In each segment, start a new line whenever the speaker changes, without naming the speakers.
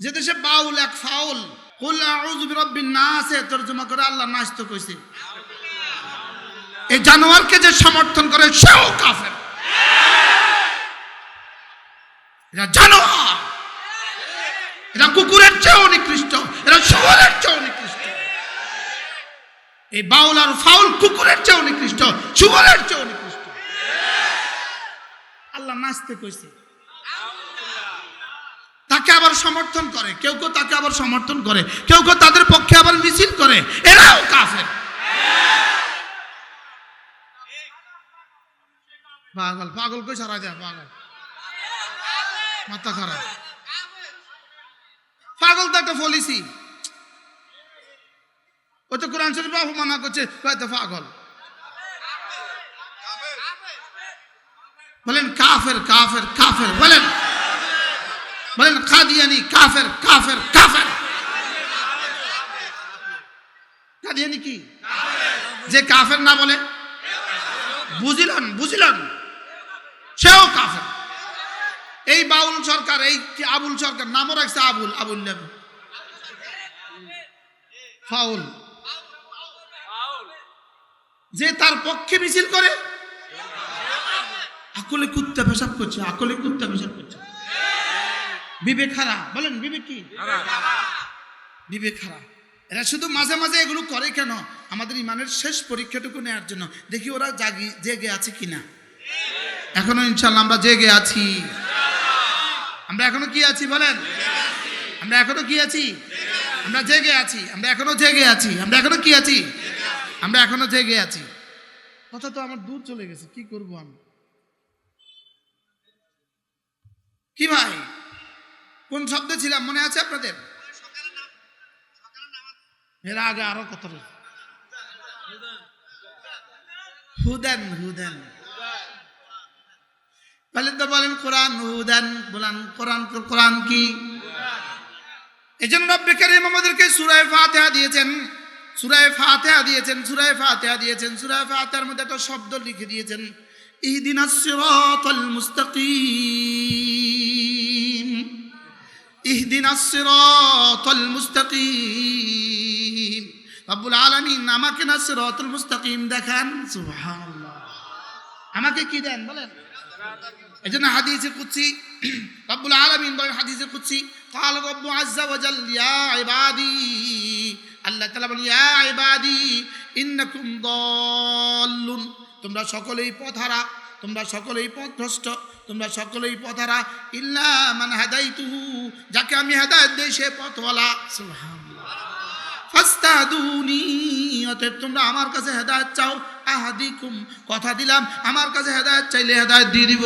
যে দেশে বাউল এক ফাউল, কুল আউযু বিরাব্বিন নাস তরজমা করে আল্লাহ নাস তো কইছে। এই জানোয়ারকে যে সমর্থন করে সেও কাফের। এরা জানোয়ার, এরা কুকুরের চেয়েও নিকৃষ্ট, এরা শুয়োরের চেয়েও নিকৃষ্ট। এই বাউল আর ফাউল কুকুরের চেয়েও নিকৃষ্ট, শুয়োরের চেয়েও নিকৃষ্ট। আল্লাহ নাচতে কইছে, তাকে আবার সমর্থন করে, কেউ কেউ তাকে আবার সমর্থন করে, কেউ কেউ তাদের পক্ষে আবার মিছিল করে, এরাও কাফের। পাগল পাগল কই সারা যায়, পাগল মাথা খারাপ। পাগল তো একটা পলিসি, ও তো কোরআন শরীফ মানা করছে পাগল। বলেন কাফের কাফের কাফের, বলেন বলেন কাদিয়ানি কাফের কাফের কাফের। কাদিয়ানি কি? যে কাফের না বলে, বুঝিলেন বুঝিলেন, সেও কাফের। এই বাউল সরকার, এই আবুল সরকার, নামও রাখছে আবুল, আবুল নাম ফাউল। যে তার পক্ষে মিছিল করে, আকলে কুত্তা পেশাব করছে, আকলে কুত্তা পেশাব করছে। বিবেক হারা, বলেন বিবেক কি? বিবেক হারা। এরা শুধু মাঝে মাঝে এগুলো করে কেন? আমাদের ইমানের শেষ পরীক্ষাটুকু নেওয়ার জন্য। দেখি ওরা জেগে আছে কিনা। এখনো ইনশাআল্লাহ আমরা জেগে আছি। আমরা এখনো কি আছি বলেন? আমরা এখনো কি আছি? আমরা জেগে আছি। আমরা এখনো জেগে আছি। আমরা এখনো কি আছি? আমরা এখনো জেগে আছি। কথা তো আমার দূর চলে গেছে, কি করব আমি? কি ভাই, কোন শব্দে ছিলাম মনে আছে আপনাদের? এর আগে আরো কত হুদান হুদান বলেন তো, বলেন কোরআন হুদান, বলেন কোরআন। কোরআন কি? এজন্য রব্বে কারীম আমাদেরকে সূরা ফাতিহা দিয়েছেন, সূরা ফাতিহা দিয়েছেন, সূরা ফাতিহা দিয়েছেন। সূরা ফাতিহার মধ্যে একটা শব্দ লিখে দিয়েছেন, ইহদিনাস সিরাতাল মুস্তাকিম, ইহদিনাস সিরাতাল মুস্তাকিম। রব্বুল আলামিন আমাকে না সিরাতাল মুস্তাকিম দেখান। সুবহানাল্লাহ। আমাকে কি দেন বলেন? এজন্য হাদিসে কুদসি রব্বুল আলামিন বলেন, হাদিসে কুদসি قال رب عز وجل يا عبادي, আল্লাহ তাআলা বলেন ইয়া ইবাদি ইন্নাকুম দাল্লুন, তোমরা সকলেই পথহারা, তোমরা সকলেই পথভ্রষ্ট, তোমরা সকলেই পথহারা। ইল্লা মান হাদাইতুহু, যাকে আমি হেদায়েত দেই সে পথওয়ালা। সুবহানাল্লাহ। ফাস্তাহদুনি, অতএব তোমরা আমার কাছে হেদায়েত চাও। আহাদিকুম, কথা দিলাম আমার কাছে হেদায়েত চাইলে হেদায়েত দিয়ে দিব।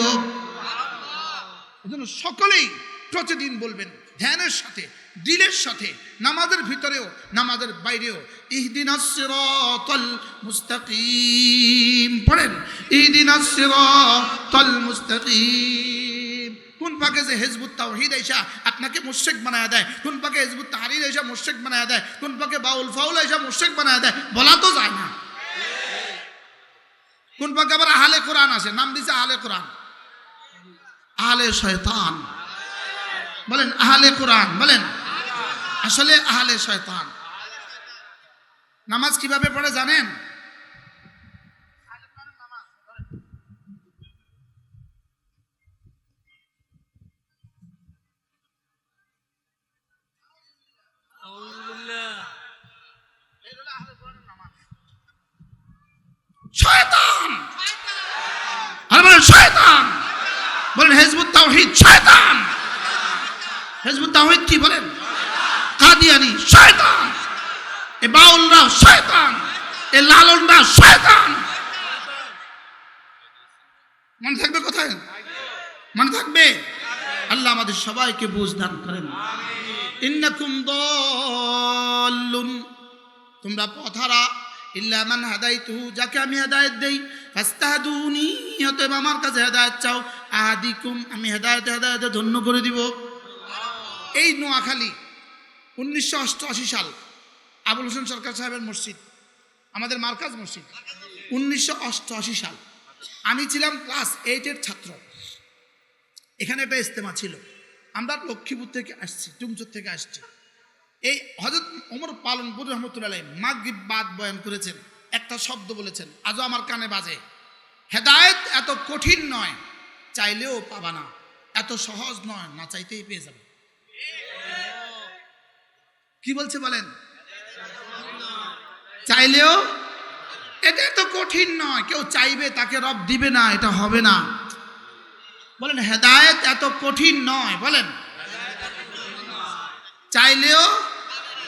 এজন্য সকলেই প্রতিদিন বলবেন ধ্যানের সাথে, দিলের সাথে, নামাজের ভিতরেও নামাজের বাইরেও, ইহদিনাস সিরাতাল মুস্তাকিম পড়েন, ইহদিনাস সিরাতাল মুস্তাকিম। কোন পাকে যে হিজবুত তাওহীদ আইসা আপনাকে মুশরিক বানায় দেয়, কোন পাকে হিজবুত তাহরীর আইসা মুশরিক বানায় দেয়, কোন পাকে বাউল ফাউল আইসা মুশরিক বানায় দেয়, বলা তো যায় না। কোন পাকে আবার আহলে কোরআন আসে, নাম দিছে আহলে কোরআন, আহলে শয়তান। বলেন আহলে কোরআন, বলেন আসলে আহলে শয়তান। নামাজ কিভাবে পড়ে জানেন? শয়তান, আর বলেন শয়তান, বলেন হিজবুত তাওহীদ শয়তান। হিজবুত তাওহীদ কি বলেন? কাদিয়ানি শয়তান, এ বাউলরা শয়তান, এ লালনরা শয়তান। মনে থাকবে কোথায়? মনে থাকবে? আল্লাহ আমাদের সবাইকে বুঝ দান করেন। ইন্নাকুম দাল্লুন, তোমরা পথহারা। ইল্লা মান হাদাইতুহু, যাকে আমি হেদায়েত দেই। ফাস্তাহদুনি, অতএব আমার কাছে হেদায়েত চাও। আহাদিকুম, আমি হেদায়েতে হেদায়েতে ধন্য করে দিব। এই নোয়াখালী 1988 সাল আবুল হোসেন সরকার সাহেবের মসজিদ, আমাদের মার্কাজ মসজিদ। 1988 সাল আমি ছিলাম ক্লাস 8-এর ছাত্র। এখানে একটা ইজতেমা ছিল, আমরা লক্ষ্মীপুর থেকে আসছি, টুমচুর থেকে আসছি। এই হযরত ওমর পালনপুর রহমতুল্লাহ আলাইহি মাগরিব বাদ বয়ান করেছেন, একটা শব্দ বলেছেন, আজও আমার কানে বাজে, হেদায়েত এত কঠিন নয়, চাইলেও পাবা না, এত সহজ নয়, না চাইতেই পেয়ে যাবে। কি বলছে বলেন? চাইলেও, এটা এত কঠিন নয়, কেউ চাইবে তাকে রব দিবে না, এটা হবে না। বলেন হেদায়েত এত কঠিন নয়, বলেন চাইলেও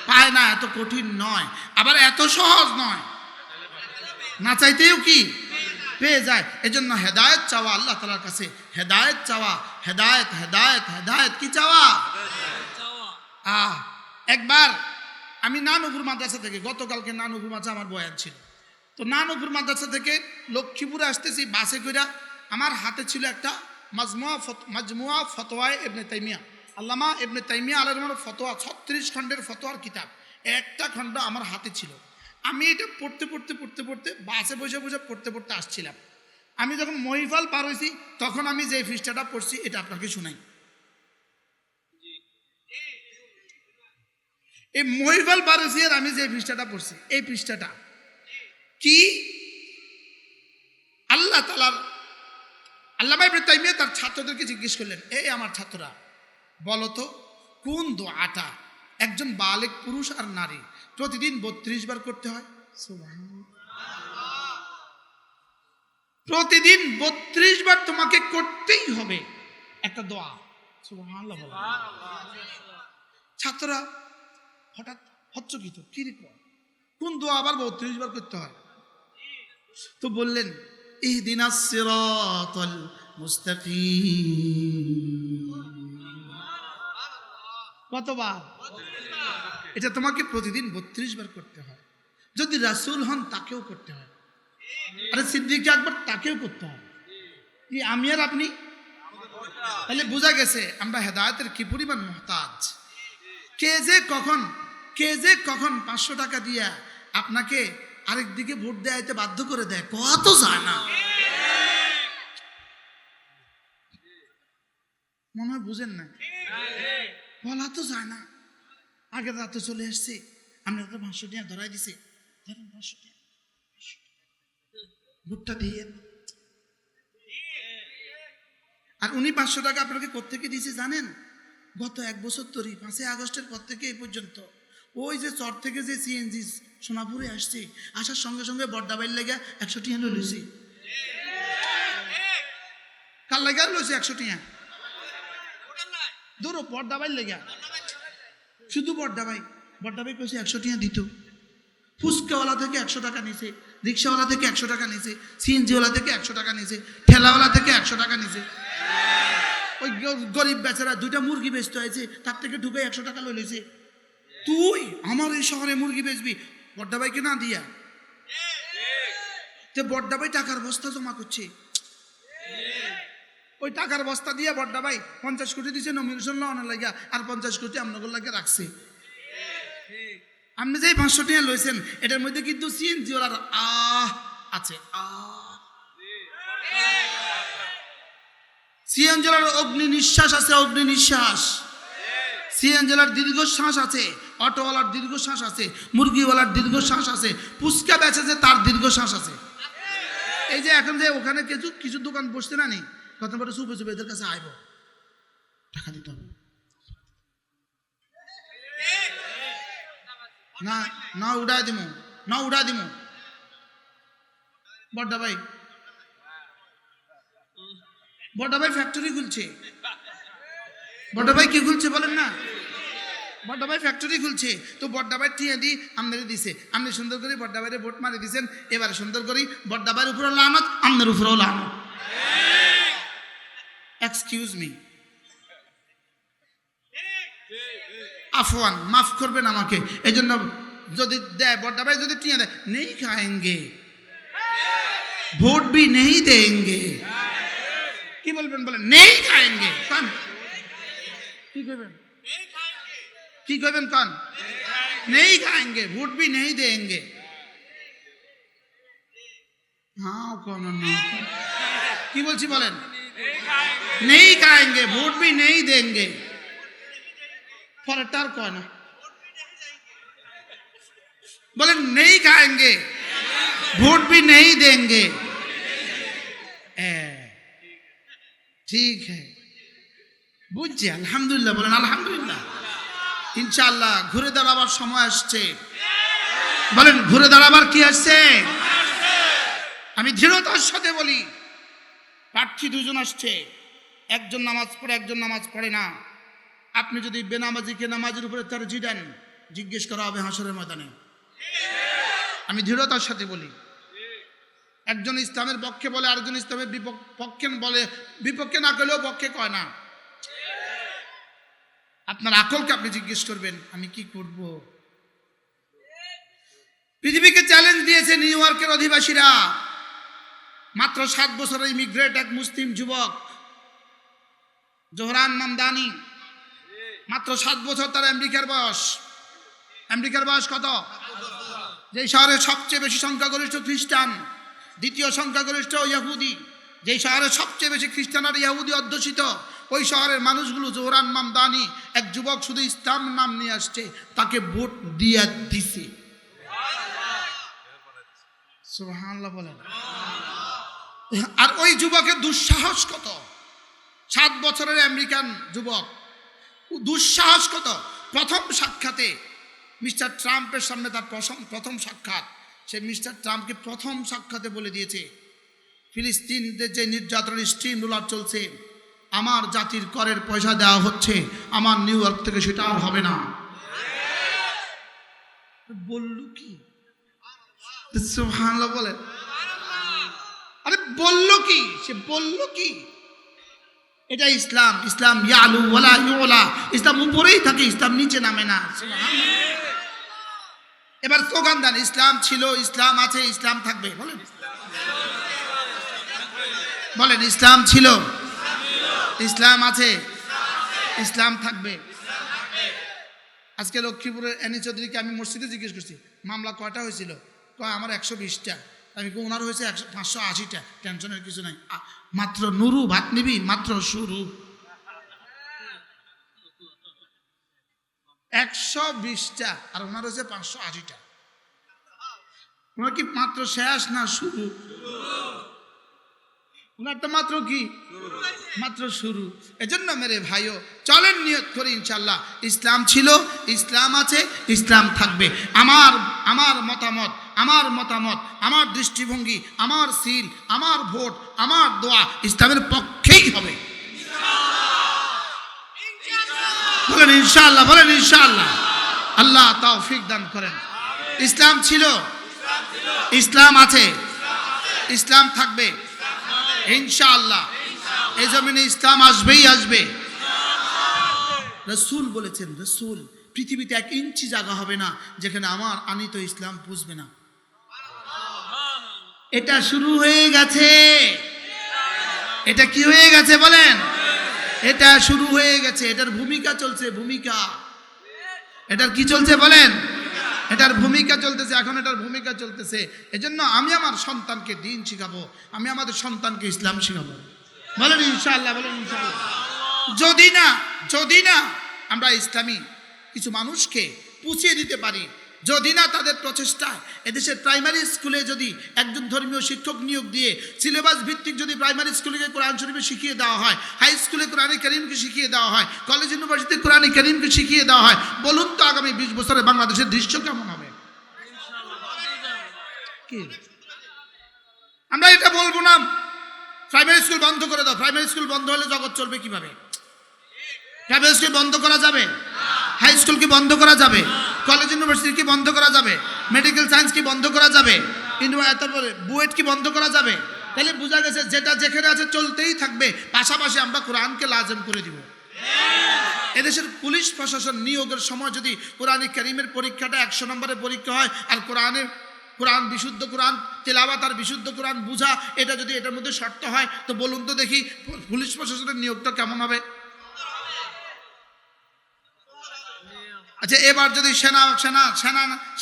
পায় না, এত কঠিন নয়, আবার এত সহজ নয়, না চাইতেও কি পেয়ে যায়। এজন্য হেদায়েত চাওয়া আল্লাহ তাআলার কাছে, হেদায়েত চাওয়া, হেদায়েত হেদায়েত হেদায়েত কি চাওয়া। একবার আমি নানুপুর মাদ্রাসা থেকে, গতকালকে নানুপুর মাদ্রাসা আমার বয়ান ছিল, তো নানুপুর মাদ্রাসা থেকে লক্ষ্মীপুরে আসতেছি বাসে কইরা, আমার হাতে ছিল একটা মাজমুয়া ফতোয়া ইবনে তাইমিয়া, আল্লামা ইবনে তাইমিয়া আলাইহির রহমাতুল্লাহ ফতোয়া, 36 খণ্ডের ফতোয়ার কিতাব, একটা খণ্ড আমার হাতে ছিল। আমি এটা পড়তে পড়তে পড়তে পড়তে বাসে বসে বসে পড়তে পড়তে আসছিলাম। আমি যখন মহিফাল পার হয়েছি তখন আমি যে পৃষ্ঠাটা পড়ছি এটা আপনাকে শুনাই। এই মহিফাল পার হয়েছি আর আমি যে পৃষ্ঠাটা পড়ছি, এই পৃষ্ঠাটা কি, আল্লাহ তাআলার আল্লামা ইবনে তাইমিয়া তার ছাত্রদেরকে জিজ্ঞেস করলেন, এই আমার ছাত্ররা বলো তো, কোন দোয়াটা একজন বালেগ পুরুষ আর নারী প্রতিদিন 32 বার করতে হয়? প্রতিদিন 32 বার তোমাকে করতেই হবে একটা দোয়া। সুবহানাল্লাহ। ছাত্ররা হঠাৎ হচ্চকিত, কি রে কোন দোয়া আবার 32 বার করতে হয়? তো বললেন ইহদিনাস সিরাতাল মুস্তাকিম। কতবার? এটা তোমাকে প্রতিদিন 32 বার করতে হয়। যদি রাসূল হন তাকেও করতে হয়, আরে সিদ্দিক আকবর তাকেও করতে হয়, কি আমি আর আপনি? তাহলে বোঝা গেছে আমরা হেদায়েতের কি পরিমাণ মুহতাজ। কে যে কখন 500 টাকা দিয়া আপনাকে আরেক দিকে ভোট দেয়াইতে বাধ্য করে দেয়, কত যায় না, মনে হয় বুঝেন না, বলা তো যায় না। আগের রাতে চলে এসছে, আমরা তো 500 টাকা ধরাই দিছে, ধরেন 500 টাকা ভোটটা দিয়ে, আর উনি 500 টাকা আপনাকে কোত্থেকে দিয়েছে জানেন? গত 1 বছর ধরে 5ই আগস্টের পর থেকে এই পর্যন্ত ওই যে চর থেকে যে সিএনজি সোনাপুরে আসছে, আসার সঙ্গে সঙ্গে বড্ডাবাইল লেগে 100 টাকা লইছে। কার লেগে লইছে 100 টাকা? ধরো বড্ডাবাইল লেগে, শুধু বড্ডাবাই কইছে 100 টাকা দিত। ফুচকাওয়ালা থেকে 100 টাকা নিছে, রিক্সাওয়ালা থেকে 100 টাকা নিছে, সিএনজিওয়ালা থেকে 100 টাকা নিছে, ঠেলাওয়ালা থেকে 100 টাকা নিছে। ওই গরিব বেচারা 2টা মুরগি বেচতে হয়েছে, তার থেকে ঢুকে 100 টাকা লই লইছে। তুই আমার এই শহরে মুরগি বেচবি বড্ডাবাইকে না দিয়া? তে বড্ডাবাই টাকার বস্তা জমা করছে, ওই টাকার বস্তা দিয়ে বড্ডাবাই 50 কোটি দিছে নমিনেশন লওয়ানোর লাগিয়া, আর 50 কোটি আপনাদের লাগে রাখছে। আপনি যে 500 টাকা লইছেন এটার মধ্যে কিন্তু সিএনজি ওলার আছে, সিএনজি ওলার অগ্নি নিঃশ্বাস আছে, অগ্নি নিঃশ্বাস। সিএনজি ওলার দীর্ঘশ্বাস আছে, অটোওয়ালার দীর্ঘশ্বাস আছে, মুরগিওয়ালার দীর্ঘশ্বাস আছে, ফুচকা বেচেছে তার দীর্ঘশ্বাস আছে। এই যে এখন যে ওখানে কিছু দোকান বসতে না নেই, কত বড় সুপে সুপে এদের কাছে আইব, টাকা দিতে হবে না, না উড়াই দিমু বড্ডাবাই ফ্যাক্টরি খুলছে। বড্ডাবাই কি খুলছে বলেন না? বড্ডাবাই ফ্যাক্টরি খুলছে। তো বড্ডাবাই টিয়া দি আমনের দিছে, আপনি সুন্দর করে বড্ডাবাইরে ভোট মারি দিয়েছেন, এবারে সুন্দর করে বড্ডাবাইয়ের উপরেও লানত, আমনের উপরেও লানত। এক্সকিউজ মি, আফওয়ান, মাফ করবেন আমাকে। এই জন্য যদি দেয় বড্ডাবাই যদি টিয়া দেয়, নেই খাएंगे ভোট भी नहीं देंगे, কি বলবেন বলেন? নেই খাएंगे কান কি করবেন? কি করবেন কান? নেই খাएंगे ভোট भी नहीं देंगे। হ্যাঁ কোন না, কি বলছি বলেন? নেই খাएंगे ভোট भी नहीं देंगे। পরেরটা আর কয় না, বলেন নেই খাएंगे, ভোট भी नहीं देंगे। ঠিক है, বুঝছি, আলহামদুলিল্লাহ বলেন আলহামদুলিল্লাহ। ইনশাআল্লাহ ঘুরে দাঁড়াবার সময় আসছে, বলেন ঘুরে দাঁড়াবার কি আসছে। আমি দৃঢ়তার সাথে বলি, প্রার্থী দুজন আসছে, একজন নামাজ পড়ে একজন নামাজ পড়ে না। আপনি যদি বেনামাজিকে নামাজের উপরে তারজি দেন, জিজ্ঞেস করা হবে হাসরের ময়দানে। আমি দৃঢ়তার সাথে বলি, একজন ইসলামের পক্ষে বলে, আরেকজন ইসলামের পক্ষে বলে, বিপক্ষে না করলেও পক্ষে কয় না। আপনার আকলকে আপনি জিজ্ঞেস করবেন, আমি কি করব। পৃথিবীকে চ্যালেঞ্জ দিয়েছে নিউ ইয়র্কের অধিবাসীরা। মাত্র 7 বছরের ইমিগ্রেট এক মুসলিম যুবক জোহরান মামদানি, মাত্র 7 বছর তার আমেরিকার বয়স। আমেরিকার বয়স কত? যে শহরে সবচেয়ে বেশি সংখ্যাগরিষ্ঠ খ্রিস্টান, দ্বিতীয় সংখ্যাগরিষ্ঠ ইহুদি, যে শহরে সবচেয়ে বেশি খ্রিস্টান আর ইহুদি অধ্যুষিত, ওই শহরের মানুষগুলো জোহরান মামদানি এক যুবক শুধু ইসলাম নাম নিয়ে আসছে, তাকে ভোট দিয়ে দিছে। সুবহানাল্লাহ বলেন। আর ওই যুবকের দুঃসাহস কত! 7 বছরের আমেরিকান যুবক, দুঃসাহস কত! প্রথম সাক্ষাতে মিস্টার ট্রাম্পের সামনে তার প্রথম সাক্ষাৎ, সে মিস্টার ট্রাম্পকে প্রথম সাক্ষাতে বলে দিয়েছে, ফিলিস্তিনদের যে নির্যাতনের স্ট্রিম রোলার চলছে, আমার জাতির করের পয়সা দেওয়া হচ্ছে, আমার নিউ ইয়র্ক থেকে সেটা আর হবে না। বলল কি? সুবহানাল্লাহ বলে। আরে বলল কি? সে বলল কি? এটা ইসলাম। ইসলাম ইয়ালু ওয়ালা ইউলা, ইসলাম উপরেই থাকে, ইসলাম নিচে নামে না। এবার স্লোগান দেন, ইসলাম ছিল, ইসলাম আছে, ইসলাম থাকবে। বলেন, বলেন ইসলাম ছিল, ইসলাম আছে, ইসলাম থাকবে। আজকে লক্ষ্মীপুরের এনি চৌধুরীকে আমি মসজিদে জিজ্ঞেস করছি, মামলা কয়টা হয়েছিল? কয় আমার 120টা। আমি কই ওনার হয়েছে 580টা। টেনশনের কিছু নাই, মাত্র নুরু ভাত নিবি, মাত্র শুরু। 120টা আর ওনার হয়েছে 580টা। ওনার কি মাত্র শেষ না শুরু? ওনারটা মাত্র কি? মাত্র শুরু। এজন্য মেরে ভাইও চলেন নিয়ত করি ইনশাআল্লাহ, ইসলাম ছিল, ইসলাম আছে, ইসলাম থাকবে। আমার মতামত, আমার দৃষ্টিভঙ্গি, আমার সিল, আমার ভোট, আমার দোয়া ইসলামের পক্ষেই হবে। বলেন ইনশাআল্লাহ, বলেন ইনশাআল্লাহ। আল্লাহ তৌফিক দান করেন। ইসলাম ছিল, ইসলাম আছে, ইসলাম থাকবে ইনশাআল্লাহ। এই জমিনে ইসলাম আসবেই আসবে। রাসূল বলেছেন, রাসূল পৃথিবীতে 1 ইঞ্চি জায়গা হবে না যেখানে আমার আনিত ইসলাম পুষবে না। এটা শুরু হয়ে গেছে। এটা কি হয়ে গেছে বলেন? এটা শুরু হয়ে গেছে। এটার ভূমিকা চলছে, ভূমিকা। এটার কি চলছে বলেন? এটার ভূমিকা চলতেছে, এখন এটার ভূমিকা চলতেছে। এজন্য আমি আমার সন্তানকে দ্বীন শিখাবো, আমি আমাদের সন্তানকে ইসলাম শিখাবো। বলেন ইনশাআল্লাহ, বলেন ইনশাআল্লাহ। যদি না আমরা ইসলামী কিছু মানুষকে পুছিয়ে দিতে পারি, যদি না তাদের প্রচেষ্টায় এদেশের প্রাইমারি স্কুলে যদি একজন ধর্মীয় শিক্ষক নিয়োগ দিয়ে সিলেবাস ভিত্তিক যদি প্রাইমারি স্কুলে কোরআন শরীফে শিখিয়ে দেওয়া হয়, হাই স্কুলে কোরআনে কারীমকে শিখিয়ে দেওয়া হয়, কলেজ ইউনিভার্সিটিতে কোরআনে কারীমকে শিখিয়ে দেওয়া হয়, বলুন তো আগামী 20 বছরে বাংলাদেশের দৃশ্য কেমন হবে? কি আমরা এটা বলবো না প্রাইমারি স্কুল বন্ধ করে দাও। প্রাইমারি স্কুল বন্ধ হলে জগৎ চলবে কিভাবে? প্রাইমারি স্কুল বন্ধ করা যাবে? হাই স্কুল কি বন্ধ করা যাবে? কলেজ ইউনিভার্সিটি কি বন্ধ করা যাবে? মেডিকেল সায়েন্স কি বন্ধ করা যাবে? কিন্তু তারপরে বুয়েট কি বন্ধ করা যাবে? তাহলে বোঝা গেছে যেটা যেখানে আছে চলতেই থাকবে, পাশাপাশি আমরা কোরআনকে লাজম করে দিব। এদেশের পুলিশ প্রশাসন নিয়োগের সময় যদি কোরআনে কারীমের পরীক্ষাটা 100 নম্বরের পরীক্ষা হয়, আর কোরআন বিশুদ্ধ কোরআন তেলাওয়াত আর বিশুদ্ধ কোরআন বুঝা, এটা যদি এটার মধ্যে শর্ত হয়, তো বলুন তো দেখি পুলিশ প্রশাসনের নিয়োগটা কেমন হবে? আচ্ছা, এবার যদি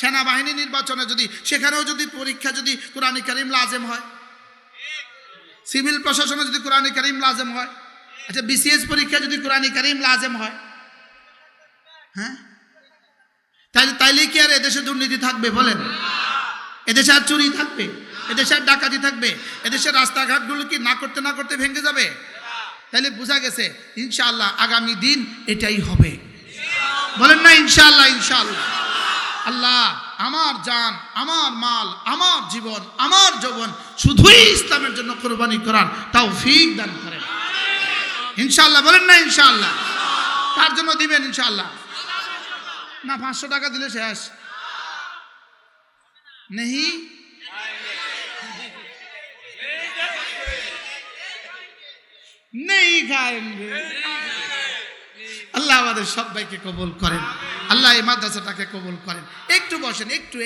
সেনাবাহিনী নির্বাচনে যদি সেখানেও যদি পরীক্ষা যদি কোরআনে কারীম লাজেম হয়, সিভিল প্রশাসনে যদি কোরআনে কারীম লাজেম হয়, আচ্ছা বিসিএস পরীক্ষা যদি কোরআনে কারীম লাজেম হয়, হ্যাঁ, তাইলে কি আর এদেশে দুর্নীতি থাকবে বলেন? এদেশে আর চুরি থাকবে? এদেশে আর ডাকাতি থাকবে? এদেশের রাস্তাঘাটগুলো কি না করতে ভেঙে যাবে? তাইলে বোঝা গেছে ইনশাআল্লাহ আগামী দিন এটাই হবে। বলেন না ইনশাআল্লাহ? ইনশাআল্লাহ। আল্লাহ আমার জান, আমার মাল, আমার জীবন, আমার যৌবন শুধুই ইসলামের জন্য কোরবানি করার তৌফিক দান করেন ইনশাআল্লাহ। বলেন না ইনশাআল্লাহ? কার জন্য দিবেন ইনশাআল্লাহ? না 500 টাকা দিলে শেষ নেহি? নেই খায়েঙ্গে। আল্লাহ আমাদের সবাইকে কবুল করেন, আল্লাহ এই মাদ্রাসাটাকে কবুল করেন। একটু বসেন, একটু